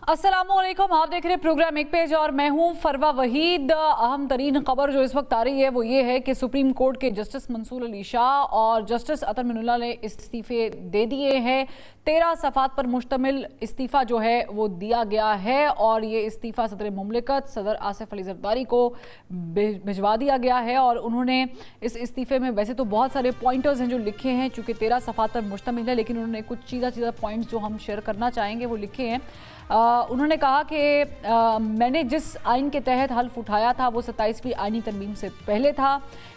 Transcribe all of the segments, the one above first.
अस्सलामुअलैकुम, आप देख रहे हैं प्रोग्राम एक पेज और मैं हूं फरवा वहीद। अहम तरीन खबर जो इस वक्त आ रही है वो ये है कि सुप्रीम कोर्ट के जस्टिस मंसूर अली शाह और जस्टिस अतर मिनुल्लाह ने इस्तीफे दे दिए हैं। 13 सफ़ात पर मुश्तमिल इस्तीफ़ा जो है वो दिया गया है और ये इस्तीफ़ा सदर मुमलिकत सदर आसिफ अली ज़रदारी को भिजवा दिया गया है। और उन्होंने इस इस्तीफ़े में वैसे तो बहुत सारे पॉइंटर्स हैं जो लिखे हैं, चूँकि 13 सफ़ात पर मुश्तमिल है, लेकिन उन्होंने कुछ चीज़ा पॉइंट्स जो हम शेयर करना चाहेंगे वो लिखे हैं। उन्होंने कहा कि मैंने जिस आइन के तहत हल्फ उठाया था वो 27वीं आइनी तरमीम से पहले था।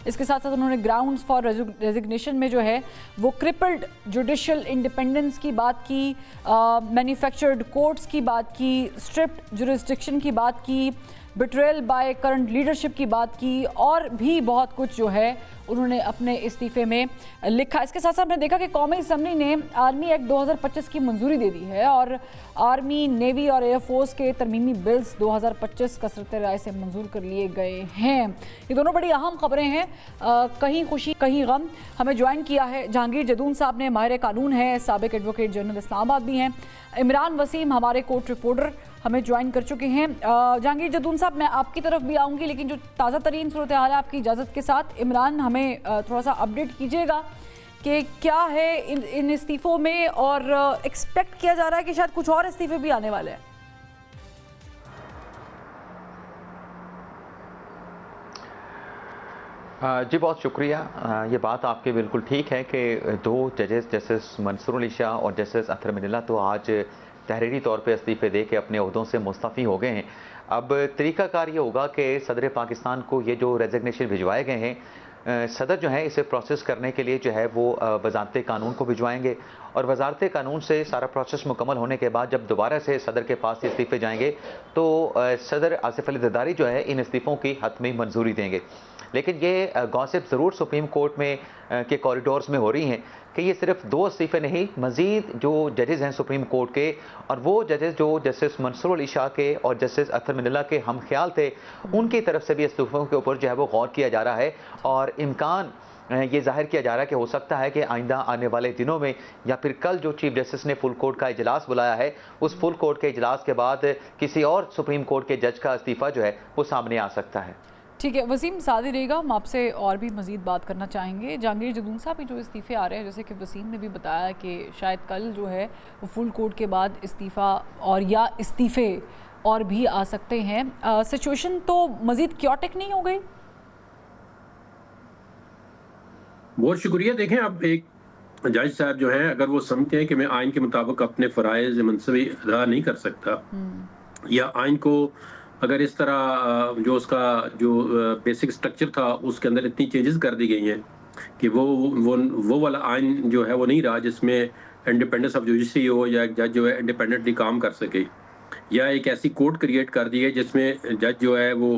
इसके साथ साथ उन्होंने ग्राउंड्स फॉर रेजिग्नेशन में जो है वो क्रिपल्ड जुडिशल इंडिपेंडेंस की बात की, मैन्युफैक्चर्ड कोर्ट्स की बात की, स्ट्रिप्ड जुरिस्डिक्शन की बात की, बिट्रेयल बाय करंट लीडरशिप की बात की और भी बहुत कुछ जो है उन्होंने अपने इस्तीफे में लिखा। इसके साथ साथ हमने देखा कि कौमी असम्बली ने आर्मी एक्ट 2025 की मंजूरी दे दी है और आर्मी, नेवी और एयरफोर्स के तरमीमी बिल्स 2025 कसरत राय से मंजूर कर लिए गए हैं। ये दोनों बड़ी अहम खबरें हैं, कहीं खुशी कहीं गम। हमें ज्वाइन किया है जहांगीर जदून साहब ने, माहिर कानून है, साबिक एडवोकेट जनरल इस्लामाबाद भी हैं। इमरान वसीम हमारे कोर्ट रिपोर्टर हमें ज्वाइन कर चुके हैं। जहांगीर जदून साहब, मैं आपकी तरफ भी आऊँगी, लेकिन जो ताज़ा तरीन सूरत हाल है आपकी इजाज़त के साथ इमरान हमें थोड़ा सा अपडेट कीजिएगा कि क्या है इन इस्तीफ़ों में और एक्सपेक्ट किया जा रहा है कि शायद कुछ और इस्तीफे भी आने वाले हैं। जी बहुत शुक्रिया। ये बात आपकी बिल्कुल ठीक है कि दो जजेस जस्टिस मंसूर अली शाह और जस्टिस अतर मिनुल्लाह तो आज तहरीरी तौर पे इस्तीफ़े दे के अपने अहदों से मुस्तफ़ी हो गए हैं। अब तरीक़ाकार ये होगा कि सदर पाकिस्तान को ये जो रेजिग्नेशन भिजवाए गए हैं, सदर जो है इसे प्रोसेस करने के लिए जो है वो वज़ारत कानून को भिजवाएंगे और वज़ारत कानून से सारा प्रोसेस मुकम्मल होने के बाद जब दोबारा से सदर के पास इस्तीफ़े जाएंगे तो सदर आसिफ अली ज़रदारी जो है इन इस्तीफ़ों की हतमी मंजूरी देंगे। लेकिन ये गॉसिप ज़रूर सुप्रीम कोर्ट में के कॉरिडोर्स में हो रही हैं कि ये सिर्फ दो इस्तीफ़े नहीं, मज़ीद जो जजेस हैं सुप्रीम कोर्ट के और वो जजेस जो जस्टिस मंसूर अली शाह के और जस्टिस अतर मिनुल्लाह के हम ख्याल थे, उनकी तरफ से भी इस्तीफ़ों के ऊपर जो है वो गौर किया जा रहा है और इम्कान ये जाहिर किया जा रहा है कि हो सकता है कि आइंदा आने वाले दिनों में या फिर कल जो चीफ जस्टिस ने फुल कोर्ट का इजलास बुलाया है, उस फुल कोर्ट के इजलास के बाद किसी और सुप्रीम कोर्ट के जज का इस्तीफ़ा जो है वो सामने आ सकता है। ठीक है वसीम, सादी रहेगा, हम आपसे और भी मज़ीद बात करना चाहेंगे। जहांगीर जदून साहब की जो इस्तीफ़े आ रहे हैं, जैसे कि वसीम ने भी बताया कि शायद कल जो है वो फुल कोर्ट के बाद इस्तीफ़ा और या इस्तीफ़े और भी आ सकते हैं। सिचुएशन तो मज़ीद क्योटिक नहीं हो गई? बहुत शुक्रिया। देखें, अब एक जज साहब जो हैं अगर वो समझते हैं कि मैं आइन के मुताबिक अपने फ़राइज़ मनसबी अदा नहीं कर सकता या आइन को अगर इस तरह जो उसका जो बेसिक स्ट्रक्चर था उसके अंदर इतनी चेंजेस कर दी गई हैं कि वो वाला आइन जो है वो नहीं रहा जिसमें इंडिपेंडेंस ऑफ जुडिशरी हो या एक जज जो है इंडिपेंडेंटली काम कर सके, या एक ऐसी कोर्ट क्रिएट कर दी है जिसमें जज जो है वो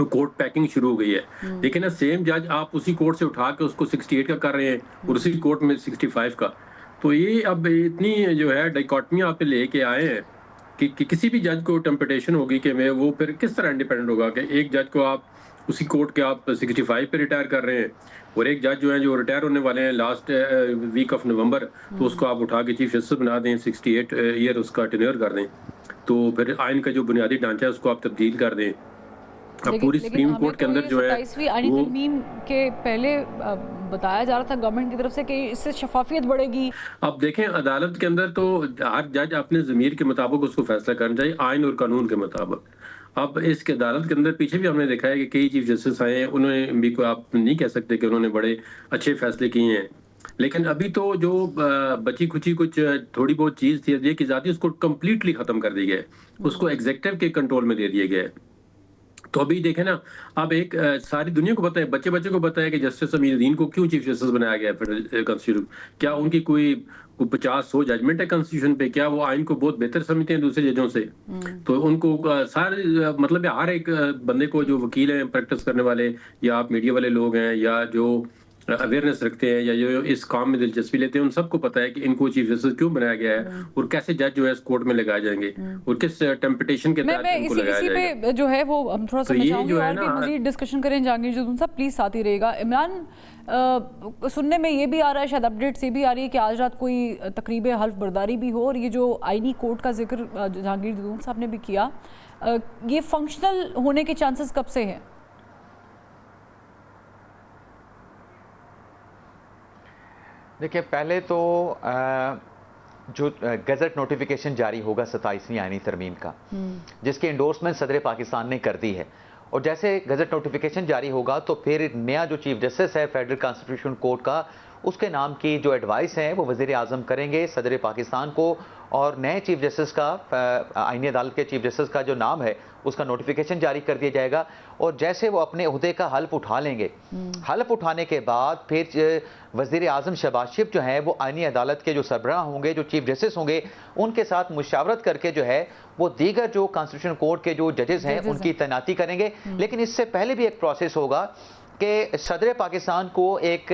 कोर्ट पैकिंग शुरू हो गई है। लेकिन ना सेम जज आप उसी कोर्ट से उठा के उसको 68 का कर रहे हैं और उसी कोर्ट में 65 का। तो ये अब इतनी जो है डाइकॉटमी आप लेके आए हैं कि किसी भी जज को टेम्पटेशन होगी कि मैं वो फिर किस तरह इंडिपेंडेंट होगा कि एक जज को आप उसी कोर्ट के आप 65 पे रिटायर कर रहे हैं और एक जज जो है जो रिटायर होने वाले हैं लास्ट वीक ऑफ नवंबर, तो उसको आप उठा के चीफ जस्टिस बना दें, 68 ईयर उसका टेन्योर कर दें, तो फिर आइन का जो बुनियादी ढांचा है उसको आप तब्दील कर दें। अब पूरी सुप्रीम कोर्ट के अंदर जो है 27वीं आईनी तरमीम के पहले बताया जा रहा था गवर्नमेंट की तरफ से कि इससे शफाफियत बढ़ेगी। अब देखें, अदालत के अंदर तो हर जज अपने ज़मीर के मुताबिक उसको फैसला करना चाहिए, आइन और कानून के मुताबिक। अब इसके अदालत के अंदर पीछे भी हमने देखा है कि कई चीफ जस्टिस आए हैं, उन्होंने भी कोई आप नहीं कह सकते कि उन्होंने बड़े अच्छे फैसले किए हैं। लेकिन अभी तो जो बची खुची कुछ थोड़ी बहुत चीज़ थी ये की जाती उसको कम्प्लीटली ख़त्म कर दी गया है, उसको एग्जीक्यूटिव के कंट्रोल में दे दिया गया है। तो अभी देखें ना, अब एक सारी दुनिया को पता है, बच्चे बच्चे को पता है कि जस्टिस अमीरुद्दीन को क्यों चीफ जस्टिस बनाया गया है कॉन्स्टिट्यूशन। क्या उनकी कोई 50-100 जजमेंट है कॉन्स्टिट्यूशन पे? क्या वो आइन को बहुत बेहतर समझते हैं दूसरे जजों से? तो उनको सारे मतलब हर एक बंदे को, जो वकील हैं प्रैक्टिस करने वाले या आप मीडिया वाले लोग हैं या जो अवेयरनेस रखते हैं या जो इस काम में दिलचस्पी लेते हैं, उन सबको पता है कि इनको चीफ जस्टिस क्यों बनाया गया है और कैसे जज जो है इस कोर्ट में लगाए जाएंगे और किस टेम्पटेशन के तहत इनको लगाया जाएगा। पे जो है वो हम थोड़ा सा तो ये चाहूंगी जो है और भी ना, मजीद डिस्कशन करें। जहांगीर जदून साहब प्लीज साथ ही रहेगा। इमरान, सुनने में ये भी आ रहा है, शायद अपडेट्स ये भी आ रही है कि आज रात कोई तकरीब हल्फ बर्दारी भी हो, और ये जो आईनी कोर्ट का जिक्र जहांगीर जदून साहब ने भी किया, ये फंक्शनल होने के चांसेस कब से हैं? देखिए, पहले तो जो गजट नोटिफिकेशन जारी होगा 27वीं आईनी तरमीम का, जिसकी इंडोर्समेंट सदर पाकिस्तान ने कर दी है, और जैसे गजट नोटिफिकेशन जारी होगा तो फिर नया जो चीफ जस्टिस है फेडरल कॉन्स्टिट्यूशन कोर्ट का, उसके नाम की जो एडवाइस है वो वज़ीर आज़म करेंगे सदर पाकिस्तान को, और नए चीफ जस्टिस का, आईनी अदालत के चीफ जस्टिस का जो नाम है उसका नोटिफिकेशन जारी कर दिया जाएगा। और जैसे वो अपने ओहदे का हल्फ उठा लेंगे, हल्फ उठाने के बाद फिर वज़ीर आज़म शहबाज शरीफ जो है वो आईनी अदालत के जो सरबराह होंगे, जो चीफ जस्टिस होंगे, उनके साथ मुशावरत करके जो है वो दीगर जो कॉन्स्टिट्यूशन कोर्ट के जो जजेस हैं उनकी तैनाती करेंगे। लेकिन इससे पहले भी एक प्रोसेस होगा कि सदर पाकिस्तान को एक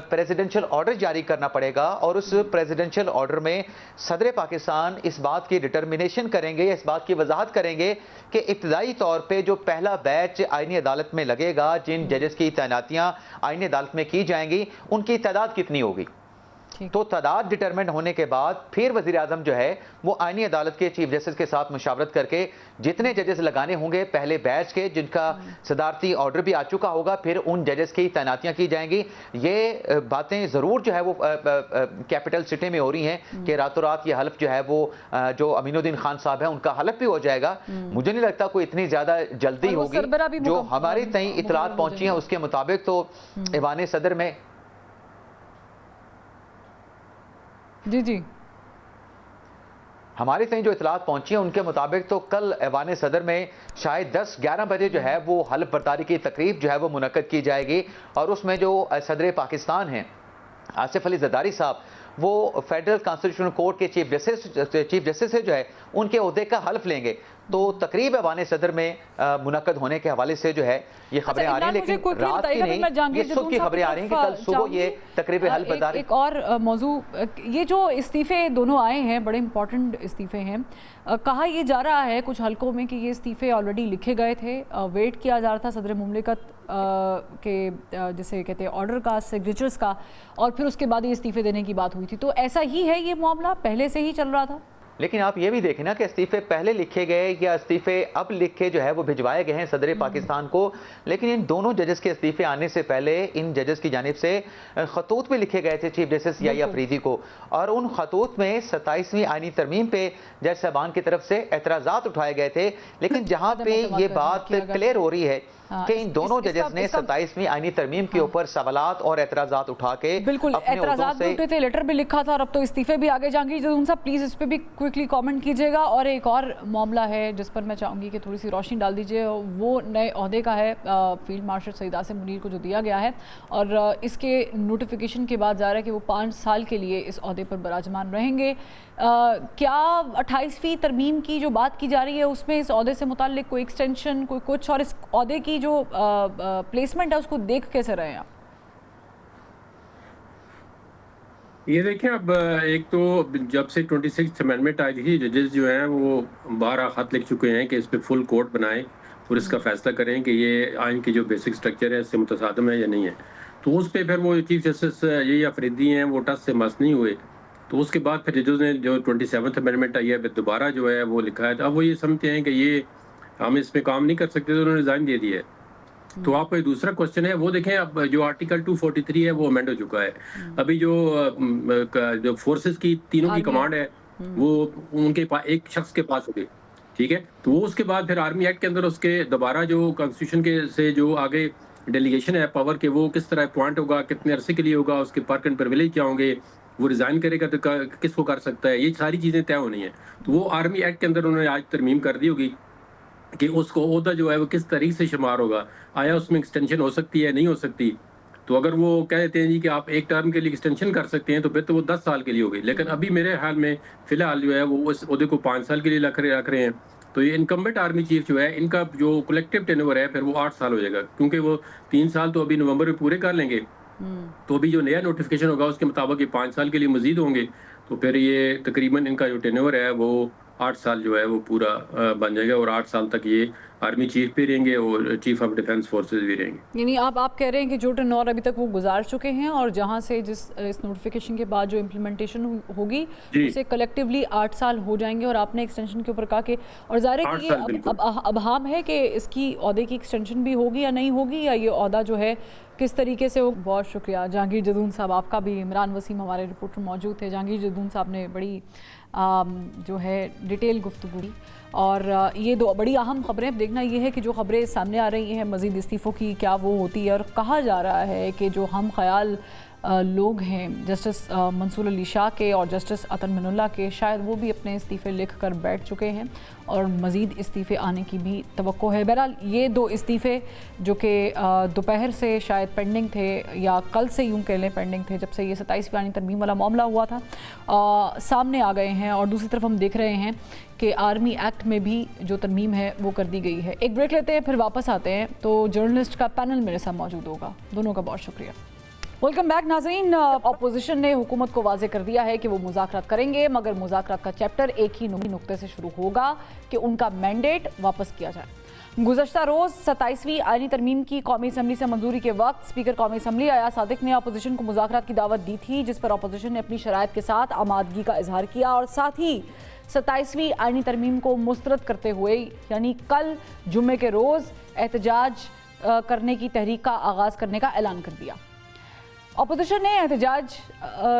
प्रेसिडेंशियल ऑर्डर जारी करना पड़ेगा, और उस प्रेसिडेंशियल ऑर्डर में सदर पाकिस्तान इस बात की डिटर्मिनेशन करेंगे, इस बात की वजाहत करेंगे कि इब्तदाई तौर पे जो पहला बैच आईनी अदालत में लगेगा, जिन जजेस की तैनातियां आईनी अदालत में की जाएंगी, उनकी तादाद कितनी होगी। तो तादाद डिटरमिन होने के बाद फिर वज़ीर आज़म जो है वो आईनी अदालत के चीफ जस्टिस के साथ मुशावरत करके जितने जजेस लगाने होंगे पहले बैच के, जिनका सदारती ऑर्डर भी आ चुका होगा, फिर उन जजेस की तैनातियां की जाएंगी। ये बातें ज़रूर जो है वो कैपिटल सिटी में हो रही हैं कि रातों रात ये हल्फ जो है वो जो अमीनुद्दीन खान साहब है उनका हल्फ भी हो जाएगा। मुझे नहीं लगता कोई इतनी ज़्यादा जल्दी होगी। जो हमारी तई इतलात पहुंची हैं उसके मुताबिक तो ऐवान सदर में जी हमारी तक जो इतलात पहुंची है उनके मुताबिक तो कल ऐवान सदर में शायद 10-11 बजे जो है वो हल्फ बर्दारी की तकरीब जो है वो मुनक्कद की जाएगी, और उसमें जो सदर पाकिस्तान हैं आसिफ अली जरदारी साहब, वो फेडरल कॉन्स्टिट्यूशनल कोर्ट के चीफ जस्टिस से जो है उनके ओहदे का हल्फ लेंगे। तो तकरीब ऐवान सदर में मुनक्कद होने के हवाले से जो है ये खबरें आ रही हैं, लेकिन रात की नहीं, ये सुबह की खबरें आ रही हैं कि कल सुबह ये तकरीब हल्फ बर्दारी। एक और मौजू, ये जो इस्तीफे दोनों आए हैं बड़े इंपॉर्टेंट इस्तीफे हैं, कहा यह जा रहा है कुछ हलकों में कि ये इस्तीफे ऑलरेडी लिखे गए थे, वेट किया जा रहा था सदर मुमलिकत के जिसे कहते हैं ऑर्डर का, सिग्नेचर्स का, और फिर उसके बाद ये इस्तीफे देने की बात हुई थी। तो ऐसा ही है, ये मामला पहले से ही चल रहा था? लेकिन आप ये भी देखें ना कि इस्तीफे पहले लिखे गए या इस्तीफे अब लिखे जो है वो भिजवाए गए हैं सदर पाकिस्तान को, लेकिन इन दोनों जजेस के इस्तीफे आने से पहले इन जजेस की जानिब से खतूत भी लिखे गए थे चीफ जस्टिस याहिया अफरीदी को, और उन खतूत में 27वीं आईनी तरमीम पे जज साहबान की तरफ से एतराज़ात उठाए गए थे। लेकिन जहाँ पे ये बात क्लियर हो रही है कि इन दोनों जजेस ने 27वीं आईनी तरमीम के ऊपर सवालात और एतराज़ात उठा के बिल्कुल एतराज़ात भी उठे थे, लेटर भी लिखा था, और अब तो इस्तीफे भी आगे। जहांगीर जदून साहब प्लीज़ इस पर भी क्विकली कमेंट कीजिएगा। और एक और मामला है जिस पर मैं चाहूँगी कि थोड़ी सी रोशनी डाल दीजिए, वो नए ओहदे का है, फील्ड मार्शल सईद आसिम मुनीर को जो दिया गया है, और इसके नोटिफिकेशन के बाद जा रहा है कि वो 5 साल के लिए इस ओहदे पर बराजमान रहेंगे। क्या 28वीं तरमीम की जो बात की जा रही है उसमें इस ओहदे से मुताल्लिक कोई एक्सटेंशन, कोई कुछ, और इस ओहदे की जो प्लेसमेंट है उसको देख कैसे रहे हैं आप? ये देखें, अब एक तो जब से 26th अमेंडमेंट आई थी, जजेस जो हैं वो 12 खत लिख चुके हैं कि इस पे फुल कोर्ट बनाएं और इसका फैसला करें कि ये आइन की जो बेसिक स्ट्रक्चर है इससे मुतसादम है या नहीं है। तो उस पे फिर वो चीफ जस्टिस यही अफरीदी हैं वो टस से मस नहीं हुए। तो उसके बाद फिर जजेस ने जो 27th अमेंडमेंट आई है फिर दोबारा जो है वो लिखा है। तो अब वो ये समझते हैं कि ये हम इस पे काम नहीं कर सकते, तो उन्होंने रिजाइन दे दिया है। तो आपका दूसरा क्वेश्चन है वो देखें, अब जो आर्टिकल 243 है वो अमेंड हो चुका है। अभी जो फोर्सेस की तीनों की कमांड है वो उनके पास एक शख्स के पास होगी, ठीक है। तो वो उसके बाद फिर आर्मी एक्ट के अंदर उसके दोबारा जो कॉन्स्टिट्यूशन के से जो आगे डेलीगेशन है पावर के, वो किस तरह अपॉइंट होगा, कितने अरसे के लिए होगा, उसके पर्क एंड प्रिविलेज क्या होंगे, वो रिजाइन करेगा तो किसको कर सकता है, ये सारी चीज़ें तय होनी है। तो वो आर्मी एक्ट के अंदर उन्होंने आज तरमीम कर दी होगी कि उसको ओहदा जो है वो किस तरीके से शुमार होगा, आया उसमें एक्सटेंशन हो सकती है नहीं हो सकती। तो अगर वो कह देते हैं जी कि आप एक टर्म के लिए एक्सटेंशन कर सकते हैं तो फिर तो वो 10 साल के लिए होगी। लेकिन अभी मेरे ख्याल में फिलहाल जो है वो उस ओहदे को 5 साल के लिए रख रहे हैं। तो ये इनकम्बेंट आर्मी चीफ जो है इनका जो कलेक्टिव टेन्योर है फिर वो 8 साल हो जाएगा, क्योंकि वो 3 साल तो अभी नवंबर में पूरे कर लेंगे तो भी जो नया नोटिफिकेशन होगा उसके मुताबिक ये 5 साल के लिए मजीद होंगे, तो फिर ये तकरीबन इनका जो टेन्योर है वो 8 साल जो है वो पूरा बन जाएगा, और 8 साल तक ये आर्मी चीफ भी रहेंगे और चीफ ऑफ डिफेंस फोर्सेस भी रहेंगे। यानी आप कह रहे हैं कि जो टेन्योर अभी तक वो गुजार चुके हैं और जहां से इस नोटिफिकेशन के बाद जो इम्प्लीमेंटेशन होगी उसे कलेक्टिवली 8 साल हो जाएंगे, और आपने एक्सटेंशन के ऊपर कहा कि, और ज़ाहिर है कि ये अब हम है कि इसकी ओहदे की एक्सटेंशन भी होगी या नहीं होगी, या ये ओहदा जो है किस तरीके से हो। बहुत शुक्रिया जहांगीर जदून साहब आपका भी। इमरान वसीम हमारे रिपोर्टर मौजूद थे। जहांगीर जदून साहब ने बड़ी जो है डिटेल गुफ्तगू की, और ये दो बड़ी अहम खबरें। अब देखना ये है कि जो खबरें सामने आ रही हैं मज़ीद इस्तीफ़ों की, क्या वो होती है, और कहा जा रहा है कि जो हम ख्याल लोग हैं जस्टिस मंसूर अली शाह के और जस्टिस अतर मिनुल्लाह के, शायद वो भी अपने इस्तीफ़े लिख कर बैठ चुके हैं और मज़ीद इस्तीफ़े आने की भी तवक्को है। बहरहाल ये दो इस्तीफ़े जो कि दोपहर से शायद पेंडिंग थे, या कल से यूँ कह लें पेंडिंग थे, जब से ये 27वीं आईनी तरमीम वाला मामला हुआ था, सामने आ गए हैं। और दूसरी तरफ हम देख रहे हैं कि आर्मी एक्ट में भी जो तरमीम है वो कर दी गई है। एक ब्रेक लेते हैं, फिर वापस आते हैं। तो जर्नलिस्ट का पैनल मेरे साथ मौजूद होगा। दोनों का बहुत शुक्रिया। वेलकम बैक नाज़रीन। अपोजिशन ने हुकूमत को वाज़े कर दिया है कि वो मुज़ाकरात करेंगे, मगर मुज़ाकरात का चैप्टर एक ही नुक्ते से शुरू होगा कि उनका मैंडेट वापस किया जाए। गुज़श्ता रोज़ 27वीं आईनी तरमीम की कौमी असम्बली से मंजूरी के वक्त स्पीकर कौमी असम्बली अयाज सादिक ने अपोजिशन को मुज़ाकरात की दावत दी थी, जिस पर अपोजिशन ने अपनी शराइत के साथ आमादगी का इजहार किया और साथ ही 27वीं आईनी तरमीम को मुस्तरद करते हुए यानी कल जुम्मे के रोज़ एहतजाज करने की तहरीक का आगाज़ करने का ऐलान कर दिया। अपोजिशन ने एहतजाज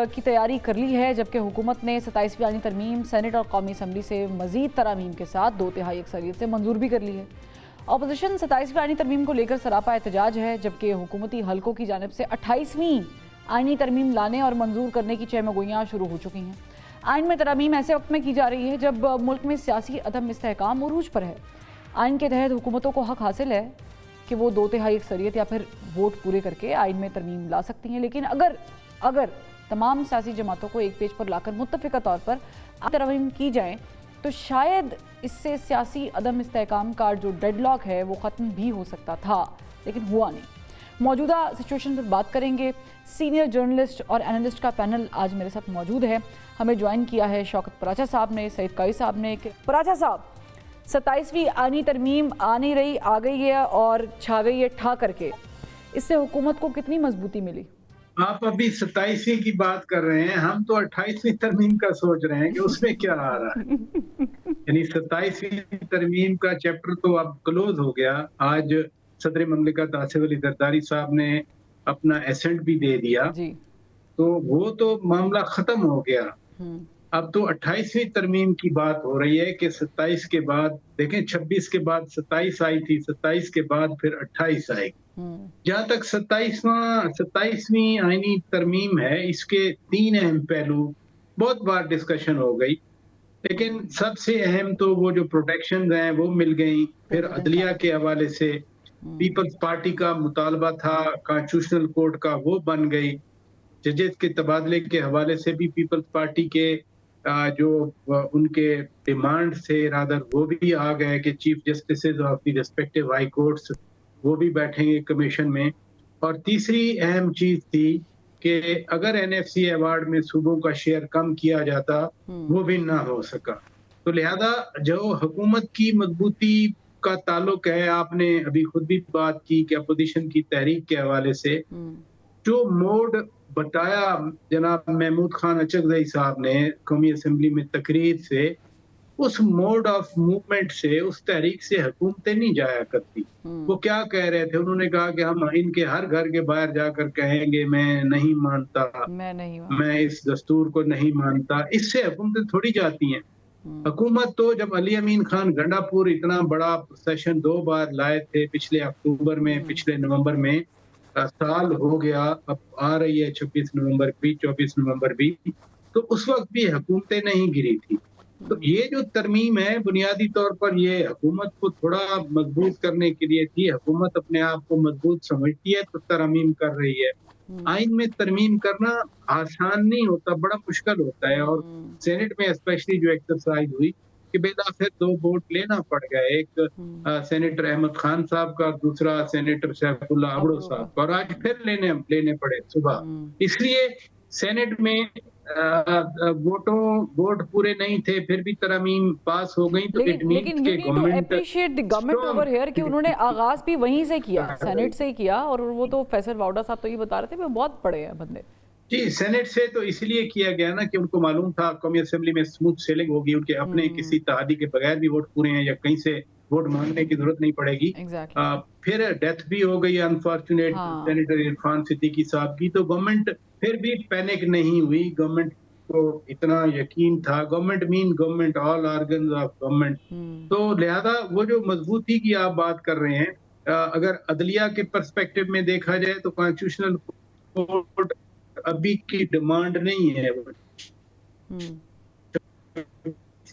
की तैयारी कर ली है, जबकि हुकूमत ने 27वीं आईनी तरमीम सेनेट और कौमी असम्बली से मज़ीद तरामीम के साथ 2/3 अक्सरियत से मंजूर भी कर ली है। अपोजिशन 27वीं आईनी तरमीम को लेकर सरापा एहतजाज है, जबकि हुकूमती हलकों की जानिब से 28वीं आईनी तरमीम लाने और मंजूर करने की चहमगोइयाँ शुरू हो चुकी हैं। आइन में तरामीम ऐसे वक्त में की जा रही है जब मुल्क में सियासी अदम इस्तेहकाम उरूज पर है। आइन के तहत हुकूमतों को हक हासिल है कि वो 2/3 अक्सरियत या फिर वोट पूरे करके आइन में तरमीम ला सकती हैं, लेकिन अगर तमाम सियासी जमातों को एक पेज पर लाकर मुत्तफ़िक़ा तौर पर तरमीम की जाए तो शायद इससे सियासी अदम इस्तेहकाम का जो डेडलॉक है वो ख़त्म भी हो सकता था, लेकिन हुआ नहीं। मौजूदा सिचुएशन पर बात करेंगे। सीनियर जर्नलिस्ट और एनालिस्ट का पैनल आज मेरे साथ मौजूद है। हमें ज्वाइन किया है शौकत पराचा साहब ने, सईद काई साहब ने। पराचा साहब, 27वीं आनी तरमीम आ नहीं रही, आ गई है और छा गई है ठा करके, इससे हुकूमत को कितनी मजबूती मिली? आप अभी 27वीं की बात कर रहे हैं, हम तो 28वीं तरमीम का सोच रहे हैं कि उसमें क्या आ रहा है। यानी 27वीं तरमीम का चैप्टर तो अब क्लोज हो गया। आज सदर ममलिकत आसिफ अली जरदारी साहब ने अपना एसेंट भी दे दिया जी। तो वो तो मामला खत्म हो गया। अब तो 28वीं तरमीम की बात हो रही है कि 27 के बाद, देखें 26 के बाद 27 आई थी, 27 के बाद फिर 28 आएगी। जहां तक 27वीं आईनी तरमीम है, इसके 3 अहम पहलू बहुत बार डिस्कशन हो गई, लेकिन सबसे अहम तो वो जो प्रोटेक्शन हैं वो मिल गई। फिर अदलिया के हवाले से पीपल्स पार्टी का मुतालबा था कॉन्स्टिट्यूशनल कोर्ट का, वो बन गई। जजेस के तबादले के हवाले से भी पीपल्स पार्टी के जो उनके डिमांड से रादर वो भी आ गए कि chief justice of the respective high courts वो भी बैठेंगे कमीशन में। और तीसरी अहम चीज थी कि अगर एनएफसी अवार्ड में सूबों का शेयर कम किया जाता, वो भी ना हो सका। तो लिहाजा जो हुकूमत की मजबूती का ताल्लुक है, आपने अभी खुद भी बात की कि अपोजिशन की तहरीक के हवाले से जो मोड बताया जनाब महमूद खान अचकज़ई साहब ने कौमी असम्बली में तकरीर से, उस मोड ऑफ मूवमेंट से, उस तहरीक से हुकूमतें नहीं जाया करती। वो क्या कह रहे थे, उन्होंने कहा कि हम इनके हर घर के बाहर जाकर कहेंगे मैं नहीं मानता, मैं इस दस्तूर को नहीं मानता। इससे हुकूमतें थोड़ी जाती हैं। हुकूमत तो जब अली अमीन खान गंडापुर इतना बड़ा सेशन 2 बार लाए थे, पिछले अक्टूबर में, पिछले नवंबर में, साल हो गया, अब आ रही है 26 नवंबर भी, 24 नवंबर भी, तो उस वक्त भी हुकूमतें नहीं गिरी थी। तो ये जो तरमीम है बुनियादी तौर पर ये हुकूमत को थोड़ा मजबूत करने के लिए थी। हुकूमत अपने आप को मजबूत समझती है तो तरमीम कर रही है। आइन में तरमीम करना आसान नहीं होता, बड़ा मुश्किल होता है। और सेनेट में स्पेशली जो एक्सरसाइज हुई कि बेदाखिर 2 वोट लेना पड़ गया, एक सेनेटर अहमद खान साहब का और दूसरा सेनेटर सैफुल्ला अबड़ो साहब का, और आज फिर लेने पड़े सुबह। इसलिए सेनेट में वोट पूरे नहीं थे, फिर भी तरमीम पास हो गई। तो लेकिन you need to appreciate the government over here कि उन्होंने आगाज भी वहीं से किया, सेनेट से ही किया, और वो तो फैसल वाउडा साहब तो ये बता रहे थे वो बहुत बड़े हैं बंदे। जी, सेनेट से तो इसलिए किया गया ना कि उनको मालूम था कौमी असेंबली में स्मूथ सेलिंग होगी, उनके अपने किसी तहादी के बगैर भी वोट पूरे हैं या कहीं से वोट मांगने की जरूरत नहीं पड़ेगी। फिर डेथ भी हो गई अनफॉर्चुनेट सेनेटर इरफान सिद्दीकी साहब की, तो गवर्नमेंट फिर भी पैनिक नहीं हुई। गवर्नमेंट को इतना यकीन था, government government, all organs of government. तो लिहाजा वो जो मजबूती की आप बात कर रहे हैं, अगर अदलिया के पर्सपेक्टिव में देखा जाए तो कॉन्स्टिट्यूशनल कोर्ट अभी की डिमांड नहीं है।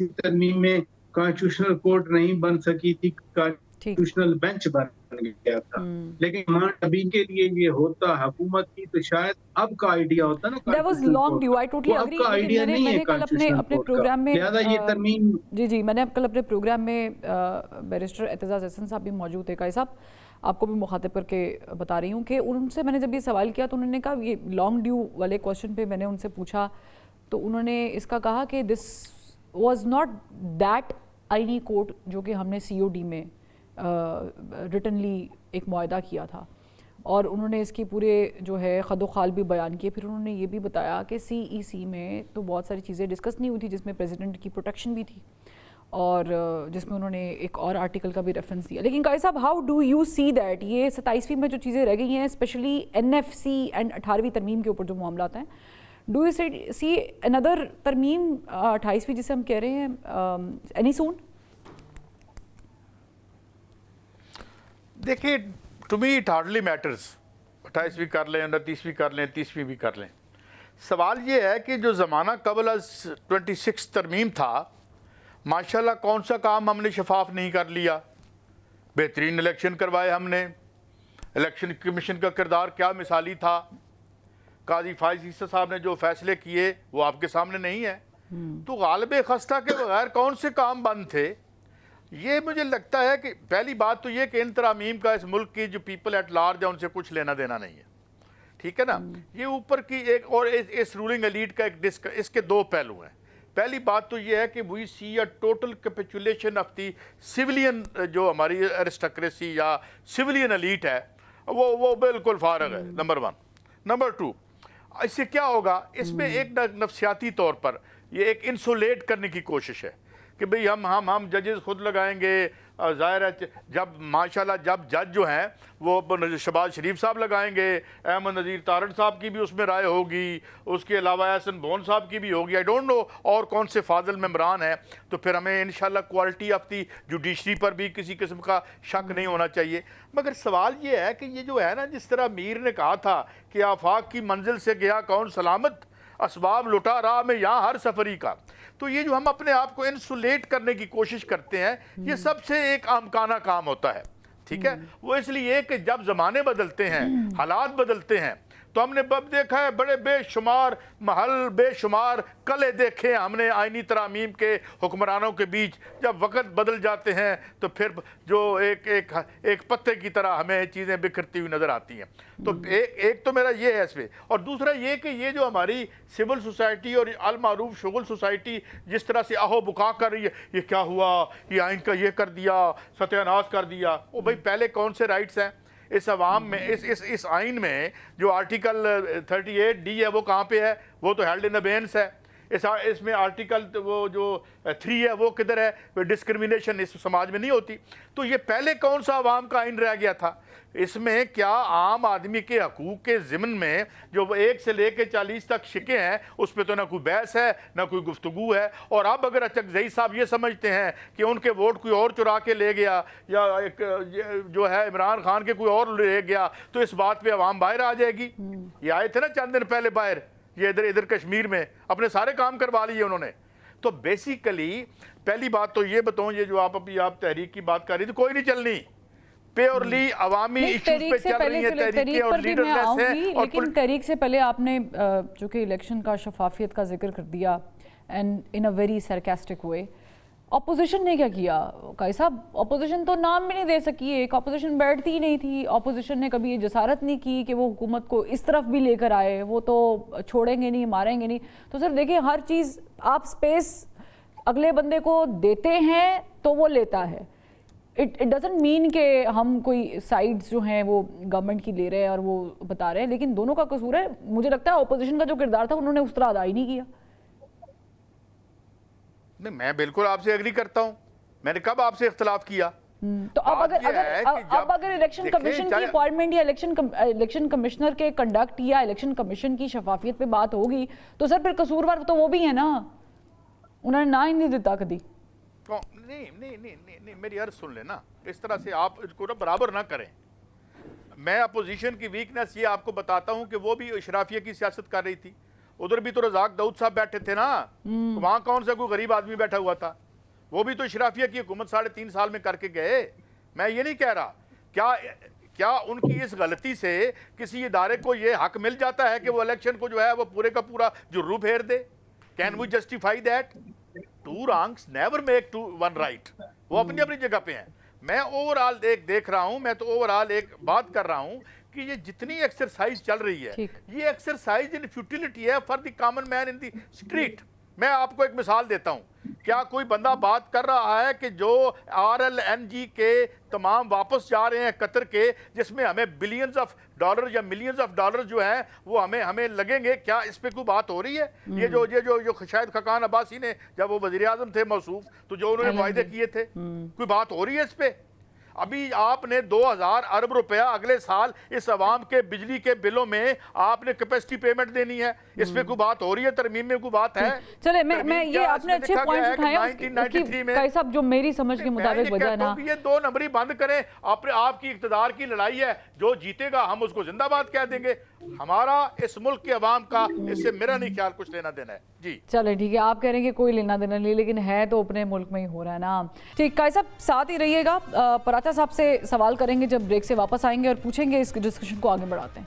तरमीम में कॉन्स्टिट्यूशनल कोर्ट नहीं बन सकी थी, कॉन्स्टिट्यूशनल बेंच बन गया था, लेकिन डिमांड अभी के लिए ये होता हुकूमत की तो शायद अब का आइडिया होता ना। That was long due, I totally agree, अब का आइडिया नहीं है अपने प्रोग्राम में ये तरमीम। जी मैंने कल अपने प्रोग्राम में बैरिस्टर एतजाज हसन साहब भी मौजूद थे। काई साहब, आपको भी मुखातिब करके बता रही हूँ कि उनसे मैंने जब ये सवाल किया तो उन्होंने कहा, ये लॉन्ग ड्यू वाले क्वेश्चन पे मैंने उनसे पूछा तो उन्होंने इसका कहा कि दिस वाज नॉट दैट आईनी कोर्ट जो कि हमने COD में रिटनली एक मुआहदा किया था, और उन्होंने इसकी पूरे जो है खदोखाल भी बयान किए। फिर उन्होंने ये भी बताया कि CEC में तो बहुत सारी चीज़ें डिस्कस नहीं हुई थी, जिसमें प्रेसिडेंट की प्रोटेक्शन भी थी, और जिसमें उन्होंने एक और आर्टिकल का भी रेफरेंस दिया। लेकिन काई साहब, how do you see that ये 27वीं में जो चीज़ें रह गई हैं, स्पेशली NFC एंड 18वीं तरमीम के ऊपर जो मामला हैं, डू यू सी अनदर तरमीम 28वीं जिसे हम कह रहे हैं एनी सून? देखिए, to me it hardly matters, 28वीं कर लें, 29वीं कर लें, 30वीं भी कर लें। सवाल ये है कि जो ज़माना कबल 26 तरमीम था, माशाल्लाह कौन सा काम हमने शफाफ नहीं कर लिया। बेहतरीन इलेक्शन करवाए हमने, इलेक्शन कमीशन का किरदार क्या मिसाली था। काजी फाइज ईसा साहब ने जो फैसले किए वो आपके सामने नहीं है। तो गालिब खस्ता के बगैर कौन से काम बंद थे। ये मुझे लगता है कि पहली बात तो ये कि इन तरामीम का इस मुल्क की जो पीपल एट लार्ज है उनसे कुछ लेना देना नहीं है, ठीक है ना। ये ऊपर की एक और इस रूलिंग एलीट का एक इसके 2 पहलू हैं। पहली बात तो ये है कि we see a total capitulation of the civilian, जो हमारी एरिस्टोक्रेसी या सिविलियन एलीट है वो बिल्कुल फारग है, नंबर 1। नंबर 2, इससे क्या होगा, इसमें एक नफ्सियाती तौर पर ये एक इंसुलेट करने की कोशिश है कि भाई हम जजेस खुद लगाएंगे। ज़ाहिर है जब माशाल्लाह जब जज जो हैं वो शहबाज शरीफ साहब लगाएंगे, अहमद नज़ीर तारड़ साहब की भी उसमें राय होगी, उसके अलावा एहसन बोन साहब की भी होगी, आई डोंट नो और कौन से फाजिल मेम्बरान हैं। तो फिर हमें इंशाल्लाह क्वालिटी ऑफ दी जुडिशरी पर भी किसी किस्म का शक नहीं होना चाहिए। मगर सवाल ये है कि ये जो है ना, जिस तरह मीर ने कहा था कि आफाक की मंजिल से गया कौन सलामत, असबाब लुटा राह में यहाँ हर सफरी का। तो ये जो हम अपने आप को इंसुलेट करने की कोशिश करते हैं, ये सबसे एक आमकाना काम होता है, ठीक है। वो इसलिए कि जब ज़माने बदलते हैं, हालात बदलते हैं, तो हमने बब देखा है बड़े बेशुमार महल, बेशुमार कले देखे हैं हमने आइनी तरामीम के हुक्मरानों के बीच। जब वक्त बदल जाते हैं तो फिर जो एक पत्ते की तरह हमें चीज़ें बिखरती हुई नज़र आती हैं। तो एक तो मेरा ये है इस पर, और दूसरा ये कि ये जो हमारी सिविल सोसाइटी और अल मारूफ शुगल सोसाइटी जिस तरह से आहो बुका कर रही है, ये क्या हुआ, ये आइन का ये कर दिया, सत्यानाश कर दिया। वो भाई पहले कौन से राइट्स हैं इस अवाम में, इस आइन में जो आर्टिकल 38D है वो कहाँ पे है, वो तो हेल्ड इन अबेयंस है। इसमें आर्टिकल वो जो 3 है वो किधर है, डिस्क्रिमिनेशन इस समाज में नहीं होती। तो ये पहले कौन सा अवाम का आइन रह गया था। इसमें क्या आम आदमी के हकूक़ के ज़िम्न में जो 1 से लेकर 40 तक शिके हैं, उस पर तो ना कोई बहस है ना कोई गुफ्तगू है। और अब अगर अचकज़ई साहब ये समझते हैं कि उनके वोट कोई और चुरा के ले गया या एक जो है इमरान खान के कोई और ले गया, तो इस बात पे अवाम बाहर आ जाएगी। ये आए थे ना चंद दिन पहले बाहर, ये इधर कश्मीर में अपने सारे काम करवा लिए उन्होंने। तो बेसिकली पहली बात तो ये बताऊं, ये जो आप तहरीक की बात कर रही थी, कोई नहीं चलनी, प्योरली अवामी इश्यूज पे चल रही है तहरीकें और लीडरलेस है। लेकिन तहरीक से पहले आपने जो कि इलेक्शन का शफाफियत का जिक्र कर दिया, and in a very sarcastic way, opposition ने क्या किया काई साहब? अपोजिशन तो नाम भी नहीं दे सकी, एक अपोजिशन बैठती ही नहीं थी। अपोजिशन ने कभी ये जसारत नहीं की कि वो हुकूमत को इस तरफ भी लेकर आए, वो तो छोड़ेंगे नहीं, मारेंगे नहीं। तो सर देखिए, हर चीज़ आप स्पेस अगले बंदे को देते हैं तो वो लेता है। इट डजंट मीन कि हम कोई साइड्स जो हैं वो गवर्नमेंट की ले रहे हैं और वो बता रहे हैं, लेकिन दोनों का कसूर है। मुझे लगता है अपोजिशन का जो किरदार था उन्होंने उस तरह अदा ही नहीं किया। नहीं, मैं बिल्कुल आपसे एग्री करता हूं। मैंने कब आपसे इख्तलाफ किया? तो अब अगर इलेक्शन कमीशन की अपॉइंटमेंट या इलेक्शन कमिश्नर के कंडक्ट या इलेक्शन कमीशन की शफाफियत पे बात होगी तो सर फिर कसूरवार तो वो भी है ना, उन्होंने ना ही नहीं देता कभी। नहीं, मेरी अर्ज सुन लेना। इस तरह से आप इसको ना बराबर ना करें। मैं अपोजिशन की वीकनेस ये आपको बताता हूं कि वो भी इशराफिया की सियासत कर रही थी। उधर भी तो रज़ाक दाऊद साहब बैठे थे ना, वहां कौन सा कोई गरीब आदमी बैठा हुआ था? वो भी तो इशराफिया की हुकूमत 3.5 साल में करके गए। मैं ये नहीं कह रहा क्या उनकी इस गलती से किसी इदारे को ये हक मिल जाता है कि वो इलेक्शन को जो है वो पूरे का पूरा जुर्रू फेर दे? Can we justify that? 2 wrongs never make 1 right। वो अपनी अपनी जगह पे हैं। मैं ओवरऑल देख रहा हूं, मैं तो ओवरऑल एक बात कर रहा हूं कि ये जितनी एक्सरसाइज चल रही है ये एक्सरसाइज इन फ्यूटिलिटी है for the common man in the street. मैं आपको एक मिसाल देता हूं। क्या कोई बंदा बात कर रहा है कि जो RLNG के तमाम वापस जा रहे हैं कतर के, जिसमें हमें बिलियंस ऑफ डॉलर या मिलियंस ऑफ डॉलर जो है वो हमें लगेंगे, क्या इस पे कोई बात हो रही है? ये जो शायद खकान अब्बासी ने जब वो वजीर आजम थे मौसूफ, तो जो उन्होंने वायदे किए थे, कोई बात हो रही है इस पे? अभी आपने 2000 अरब रुपया अगले साल इस अवाम के बिजली के बिलों में आपने कैपेसिटी पेमेंट देनी है। इस पे कोई बात हो रही है? तरमीम में कोई बात है? चले मैं ये आपने अच्छे पॉइंट्स उठाए हैं 1993 में। काई साहब जो मेरी समझ के मुताबिक वजह ना, ये 2 नंबरी बंद करें। आपकी इक़्तिदार की लड़ाई है, जो जीतेगा हम उसको जिंदाबाद कह देंगे। हमारा इस मुल्क के अवाम का इससे मेरा नहीं ख्याल कुछ लेना देना है जी। चले ठीक है, आप कह रहे हैं कि कोई लेना देना नहीं, लेकिन है तो अपने मुल्क में ही हो रहा है ना। ठीक, काई साहब साथ ही रहिएगा। पराचा साहब से सवाल करेंगे जब ब्रेक से वापस आएंगे और पूछेंगे, इस डिस्कशन को आगे बढ़ाते हैं।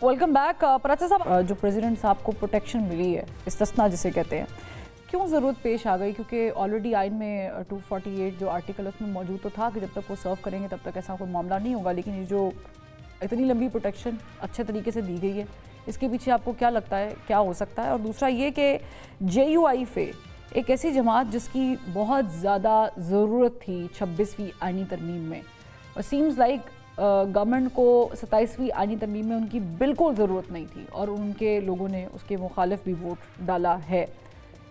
Welcome back. पराचा साहब, जो प्रेसिडेंट साहब को प्रोटेक्शन मिली है, इस्तिस्ना जिसे कहते हैं, क्यों ज़रूरत पेश आ गई? क्योंकि ऑलरेडी आइन में 248 जो आर्टिकल उसमें मौजूद तो था कि जब तक वो सर्व करेंगे तब तक ऐसा कोई मामला नहीं होगा, लेकिन ये जो इतनी लंबी प्रोटेक्शन अच्छे तरीके से दी गई है, इसके पीछे आपको क्या लगता है क्या हो सकता है? और दूसरा ये कि JUIF एक ऐसी जमात जिसकी बहुत ज़्यादा ज़रूरत थी 26वीं आईनी तरमीम में, और सीम्स लाइक गवर्नमेंट को 27वीं आईनी तरमीम में उनकी बिल्कुल ज़रूरत नहीं थी और उनके लोगों ने उसके मुखालिफ भी वोट डाला है।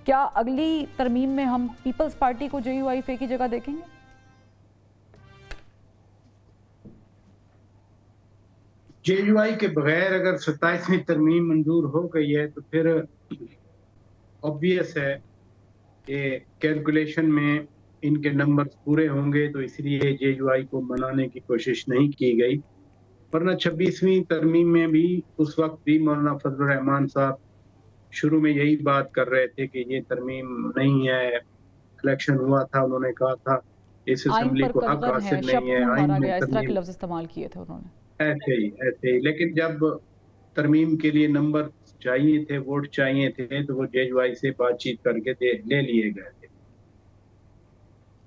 क्या अगली तरमीम में हम पीपल्स पार्टी को JUIF की जगह देखेंगे? JUI के बगैर अगर 27वीं तरमीम मंजूर हो गई है तो फिर ऑब्वियस है कि कैलकुलेशन में इनके नंबर्स पूरे होंगे, तो इसलिए JUI को मनाने की कोशिश नहीं की गई। वरना 26वीं तरमीम में भी उस वक्त भी मौलाना फजलुर रहमान साहब शुरू में यही बात कर रहे थे कि ये तरमीम नहीं है, इलेक्शन हुआ था, उन्होंने कहा था इस असेंबली को हक हासिल नहीं है, आइन में इस तरह के लफ्ज़ इस्तेमाल किए थे उन्होंने। ऐसे ही। लेकिन जब तरमीम के लिए नंबर चाहिए थे, वोट चाहिए थे, तो वो JUI से बातचीत करके ले लिए गए थे।